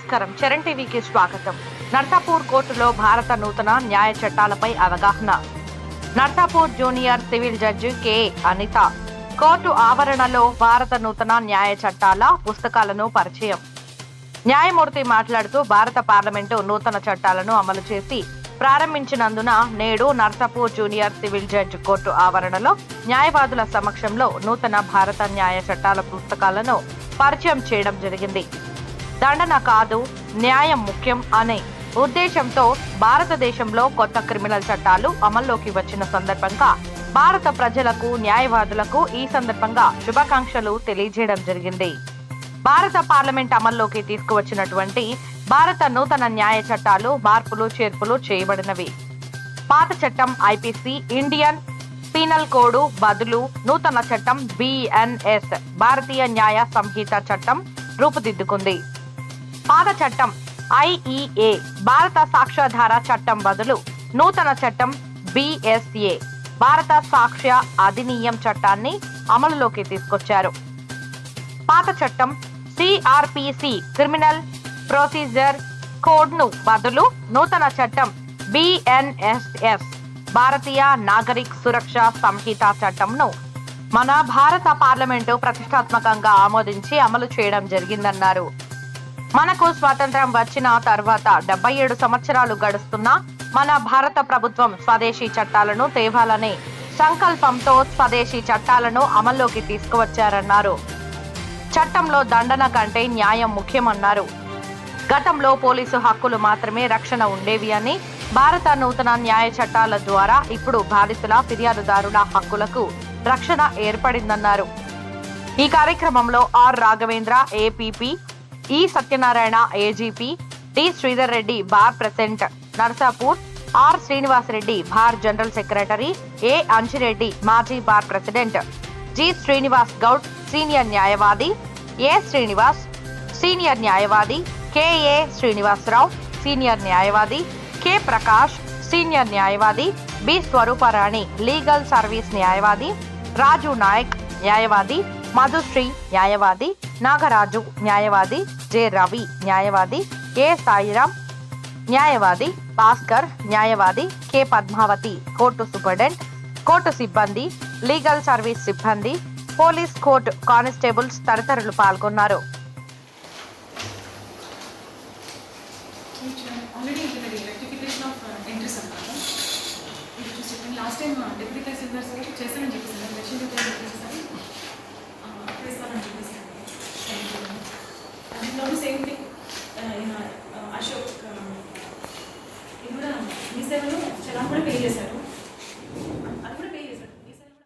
నమస్కారం. చరణ్ టీవీకి స్వాగతం. నర్సాపూర్ కోర్టులో భారత నూతన న్యాయ చట్టాలపై అవగాహన. Narsapur junior civil judge K Anitha court ఆవరణలో భారత నూతన న్యాయ చట్టాల పుస్తకాలను పరిచయం. న్యాయమూర్తి మాట్లాడుతూ భారత పార్లమెంటు నూతన చట్టాలను అమలు చేసి ప్రారంభించినందున నేడు Narsapur junior civil judge court ఆవరణలో న్యాయవాదుల సమక్షంలో నూతన భారత న్యాయ చట్టాల పుస్తకాలను పరిచయం చేయడం జరిగింది. దండన కాదు, న్యాయం ముఖ్యం అనే ఉద్దేశంతో భారతదేశంలో కొత్త క్రిమినల్ చట్టాలు అమల్లోకి వచ్చిన సందర్భంగా భారత ప్రజలకు, న్యాయవాదులకు ఈ సందర్భంగా శుభాకాంక్షలు తెలియజేయడం జరిగింది. భారత పార్లమెంట్ అమల్లోకి తీసుకువచ్చినటువంటి భారత నూతన న్యాయ చట్టాలు మార్పులు చేర్పులు చేయబడినవి. పాత చట్టం ఐపీసీ ఇండియన్ పీనల్ కోడ్ బదులు నూతన చట్టం బిఎన్ఎస్ భారతీయ న్యాయ సంహిత చట్టం రూపుదిద్దుకుంది. పాత చట్టం ఐఈఏ భారత సాక్ష్యాధార చట్టం బదులు నూతన చట్టం బిఎస్ఏ భారత సాక్ష్య అధినియం చట్టాన్ని అమలులోకి తీసుకొచ్చారు. పాత చట్టం సిఆర్పిసి క్రిమినల్ ప్రొసీజర్ కోడ్ ను బదులు నూతన చట్టం బిఎన్ఎస్ఎస్ భారతీయ నాగరిక్ సురక్ష సంహిత చట్టంను మన భారత పార్లమెంటు ప్రతిష్టాత్మకంగా ఆమోదించి అమలు చేయడం జరిగిందన్నారు. మనకు స్వాతంత్ర్యం వచ్చిన తర్వాత 77 సంవత్సరాలు గడుస్తున్నా మన భారత ప్రభుత్వం స్వదేశీ చట్టాలను తేవాలనే సంకల్పంతో స్వదేశీ చట్టాలను అమల్లోకి తీసుకువచ్చారన్నారు. చట్టంలో దండన కంటే న్యాయం ముఖ్యమన్నారు. గతంలో పోలీసు హక్కులు మాత్రమే రక్షణ ఉండేవి అని భారత నూతన న్యాయ చట్టాల ద్వారా ఇప్పుడు బాధితుల ఫిర్యాదుదారుల హక్కులకు రక్షణ ఏర్పడిందన్నారు. ఈ కార్యక్రమంలో are Raghavendra APP, E Satyanarayana AGP, T Sridhar Reddy bar president Narsapur, R Srinivas Reddy bar general secretary, A Anjireddy మాజీ bar president, G Srinivas Goud senior న్యాయవాది, ఏ శ్రీనివాస్ సీనియర్ న్యాయవాది, కెఏ శ్రీనివాసరావు సీనియర్ న్యాయవాది, కె ప్రకాష్ సీనియర్ న్యాయవాది, బి స్వరూపరాణి లీగల్ సర్వీస్ న్యాయవాది, రాజు నాయక్ న్యాయవాది, మధుశ్రీ న్యాయవాది, నాగరాజు న్యాయవాది, జె రవి న్యాయవాది, ఏ సాయిరాం న్యాయవాది, భాస్కర్ న్యాయవాది, K Padmavathi court superintendent, court సిబ్బంది, లీగల్ సర్వీస్ సిబ్బంది, పోలీస్ కోర్టు కానిస్టేబుల్స్ తదితరులు పాల్గొన్నారు. Last time deputy tahsildar sir చేశానని చెప్పేసి మెషిన్ చేస్తానని చెప్పేసి అందులో సేమ్ థింగ్ అశోక్ ఇది కూడా మీ సేవలో చలాన్ కూడా పే చేశారు.